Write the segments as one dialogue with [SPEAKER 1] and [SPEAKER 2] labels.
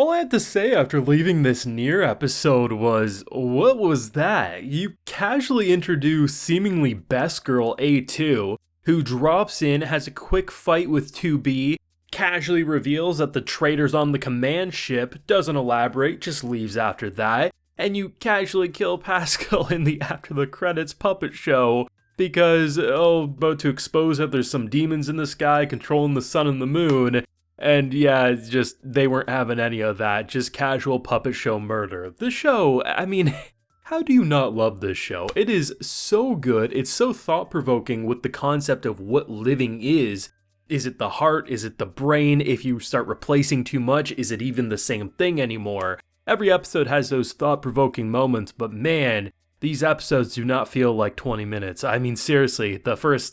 [SPEAKER 1] All I had to say after leaving this NieR episode was, what was that? You casually introduce seemingly best girl A2, who drops in, has a quick fight with 2B, casually reveals that the traitor's on the command ship, doesn't elaborate, just leaves after that, and you casually kill Pascal in the after the credits puppet show because, about to expose that there's some demons in the sky controlling the sun and the moon. And yeah, it's just, they weren't having any of that, just casual puppet show murder. The show, I mean, how do you not love this show? It is so good, it's so thought-provoking with the concept of what living is. Is it the heart? Is it the brain? If you start replacing too much, is it even the same thing anymore? Every episode has those thought-provoking moments, but man, these episodes do not feel like 20 minutes. I mean, seriously,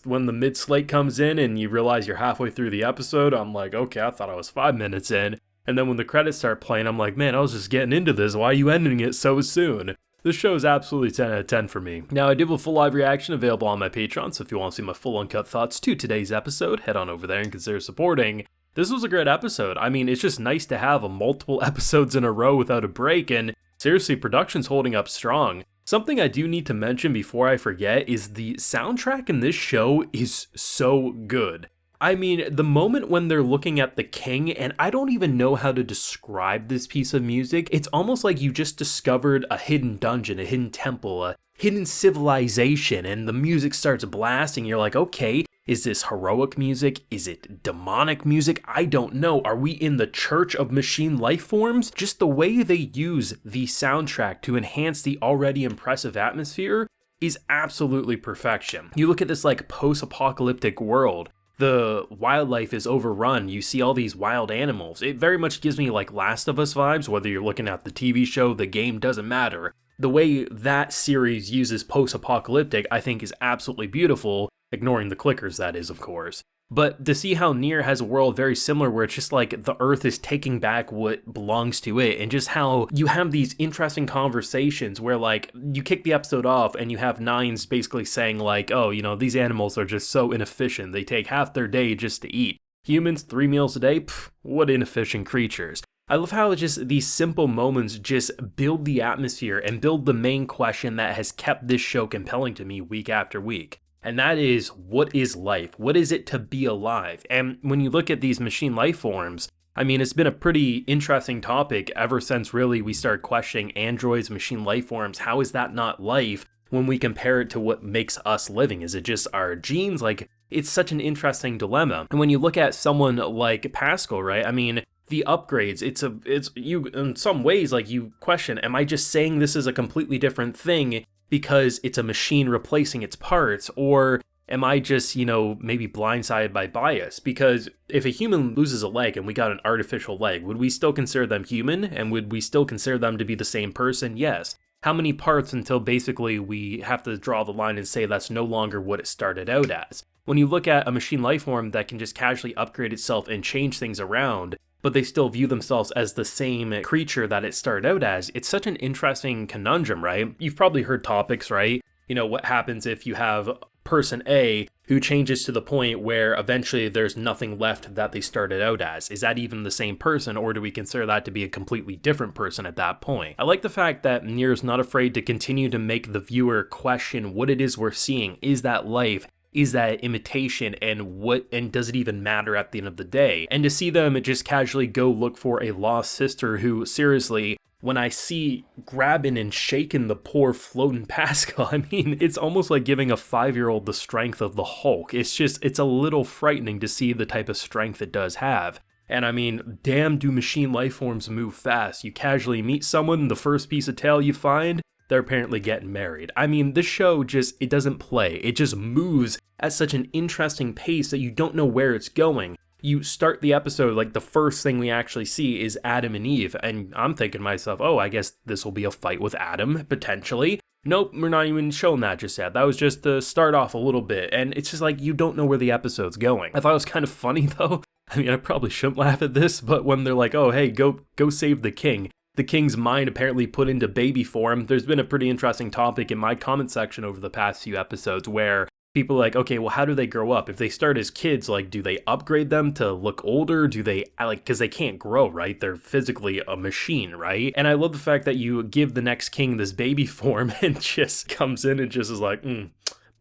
[SPEAKER 1] when the mid-slate comes in and you realize you're halfway through the episode, I'm like, okay, I thought I was 5 minutes in. And then when the credits start playing, I'm like, man, I was just getting into this. Why are you ending it so soon? This show is absolutely 10 out of 10 for me. Now, I do have a full live reaction available on my Patreon, so if you want to see my full uncut thoughts to today's episode, head on over there and consider supporting. This was a great episode. I mean, it's just nice to have multiple episodes in a row without a break, and seriously, production's holding up strong. Something I do need to mention before I forget is the soundtrack in this show is so good. I mean, the moment when they're looking at the king, and I don't even know how to describe this piece of music, it's almost like you just discovered a hidden dungeon, a hidden temple, a hidden civilization, and the music starts blasting. You're like, okay, is this heroic music? Is it demonic music? I don't know. Are we in the Church of Machine Life Forms? Just the way they use the soundtrack to enhance the already impressive atmosphere is absolutely perfection. You look at this like post-apocalyptic world. The wildlife is overrun, you see all these wild animals. It very much gives me like Last of Us vibes, whether you're looking at the TV show, the game, doesn't matter. The way that series uses post-apocalyptic, I think is absolutely beautiful, ignoring the clickers, that is, of course. But to see how NieR has a world very similar where it's just like the Earth is taking back what belongs to it, and just how you have these interesting conversations where like you kick the episode off and you have Nines basically saying like, oh, these animals are just so inefficient, they take half their day just to eat. Humans, 3 meals a day? Pff, what inefficient creatures. I love how just these simple moments just build the atmosphere and build the main question that has kept this show compelling to me week after week. And that is, what is life? What is it to be alive? And when you look at these machine life forms, I mean, it's been a pretty interesting topic ever since really we started questioning androids, machine life forms. How is that not life when we compare it to what makes us living? Is it just our genes? Like, it's such an interesting dilemma. And when you look at someone like Pascal, right? I mean, the upgrades, it's you in some ways, like you question, am I just saying this is a completely different thing because it's a machine replacing its parts, or am I just, maybe blindsided by bias? Because if a human loses a leg and we got an artificial leg, would we still consider them human? And would we still consider them to be the same person? Yes. How many parts until basically we have to draw the line and say that's no longer what it started out as? When you look at a machine life form that can just casually upgrade itself and change things around, but they still view themselves as the same creature that it started out as, it's such an interesting conundrum, right? You've probably heard topics, right? What happens if you have person A who changes to the point where eventually there's nothing left that they started out as? Is that even the same person, or do we consider that to be a completely different person at that point? I like the fact that NieR is not afraid to continue to make the viewer question what it is we're seeing. Is that life? Is that imitation, and does it even matter at the end of the day? And to see them just casually go look for a lost sister who, seriously, when I see grabbing and shaking the poor floating Pascal, I mean, it's almost like giving a 5-year-old the strength of the Hulk. It's a little frightening to see the type of strength it does have. And I mean, damn, do machine life forms move fast. You casually meet someone, the first piece of tail you find, they're apparently getting married. I mean, this show it doesn't play. It just moves at such an interesting pace that you don't know where it's going. You start the episode, like the first thing we actually see is Adam and Eve, and I'm thinking to myself, oh, I guess this will be a fight with Adam, potentially. Nope, we're not even showing that just yet. That was just to start off a little bit, and it's just like, you don't know where the episode's going. I thought it was kind of funny, though. I mean, I probably shouldn't laugh at this, but when they're like, oh, hey, go save the king. The king's mind apparently put into baby form. There's been a pretty interesting topic in my comment section over the past few episodes where people are like, okay, well, how do they grow up? If they start as kids, like, do they upgrade them to look older? Do they, like, because they can't grow, right? They're physically a machine, right? And I love the fact that you give the next king this baby form and just comes in and just is like,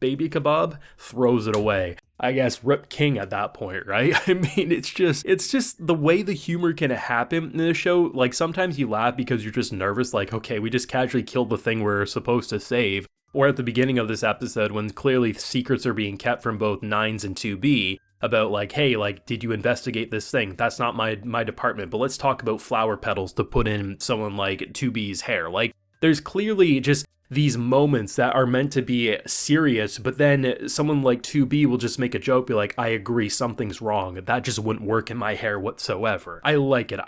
[SPEAKER 1] baby kebab, throws it away. I guess rip king at that point, right? I mean, it's just the way the humor can happen in this show. Like, sometimes you laugh because you're just nervous, like, okay, we just casually killed the thing we're supposed to save. Or at the beginning of this episode, when clearly secrets are being kept from both Nines and 2B about, like, hey, like, did you investigate this thing? That's not my department, but let's talk about flower petals to put in someone like 2B's hair. Like, there's clearly just these moments that are meant to be serious, but then someone like 2B will just make a joke, be like, I agree, something's wrong. That just wouldn't work in my hair whatsoever. I like it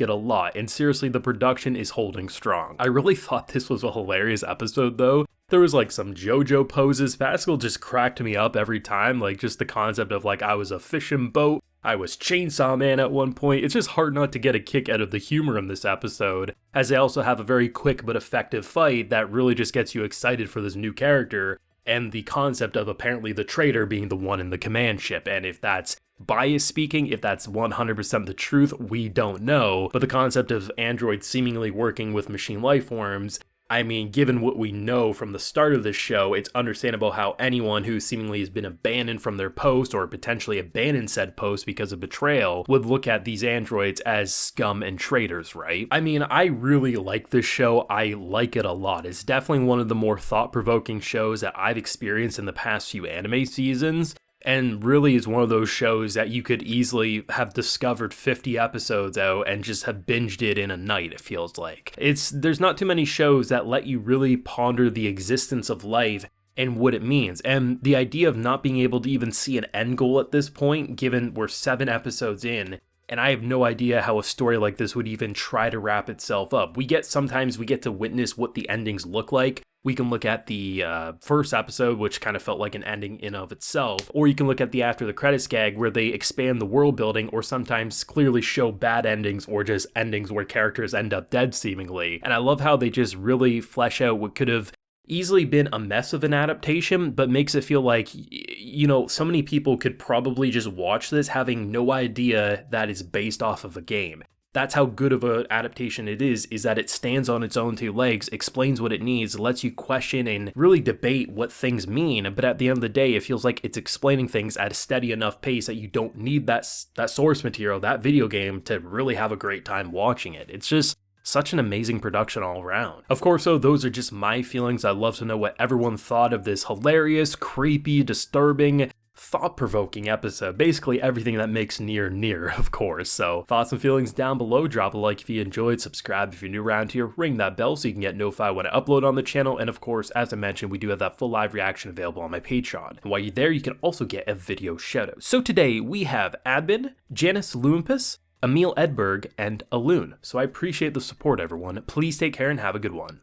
[SPEAKER 1] a lot, and seriously, the production is holding strong. I really thought this was a hilarious episode though. There was like some JoJo poses. Pascal just cracked me up every time, like just the concept of like, I was a fishing boat, I was Chainsaw Man at one point. It's just hard not to get a kick out of the humor in this episode, as they also have a very quick but effective fight that really just gets you excited for this new character, and the concept of apparently the traitor being the one in the command ship. And if that's bias speaking, if that's 100% the truth, we don't know. But the concept of androids seemingly working with machine life forms, I mean, given what we know from the start of this show, it's understandable how anyone who seemingly has been abandoned from their post or potentially abandoned said post because of betrayal would look at these androids as scum and traitors, right? I mean, I really like this show. I like it a lot. It's definitely one of the more thought-provoking shows that I've experienced in the past few anime seasons. And really is one of those shows that you could easily have discovered 50 episodes out and just have binged it in a night, it feels like. There's not too many shows that let you really ponder the existence of life and what it means. And the idea of not being able to even see an end goal at this point, given we're 7 episodes in, and I have no idea how a story like this would even try to wrap itself up. Sometimes we get to witness what the endings look like. We can look at the first episode, which kind of felt like an ending in of itself, or you can look at the after the credits gag where they expand the world building, or sometimes clearly show bad endings or just endings where characters end up dead seemingly. And I love how they just really flesh out what could have easily been a mess of an adaptation, but makes it feel like, you know, so many people could probably just watch this having no idea that it's based off of a game. That's how good of an adaptation it is that it stands on its own 2 legs, explains what it needs, lets you question and really debate what things mean, but at the end of the day, it feels like it's explaining things at a steady enough pace that you don't need that source material, that video game, to really have a great time watching it. It's just such an amazing production all around. Of course, though, those are just my feelings. I'd love to know what everyone thought of this hilarious, creepy, disturbing, thought-provoking episode. Basically everything that makes NieR, of course. So thoughts and feelings down below. Drop a like if you enjoyed, subscribe if you're new around here, ring that bell so you can get notified when I upload on the channel, and of course, as I mentioned, we do have that full live reaction available on my Patreon. And while you're there, you can also get a video shoutout. So today we have Admin, Jannice Lumapas, Eumell Edberg, and Ailun. So I appreciate the support, everyone. Please take care and have a good one.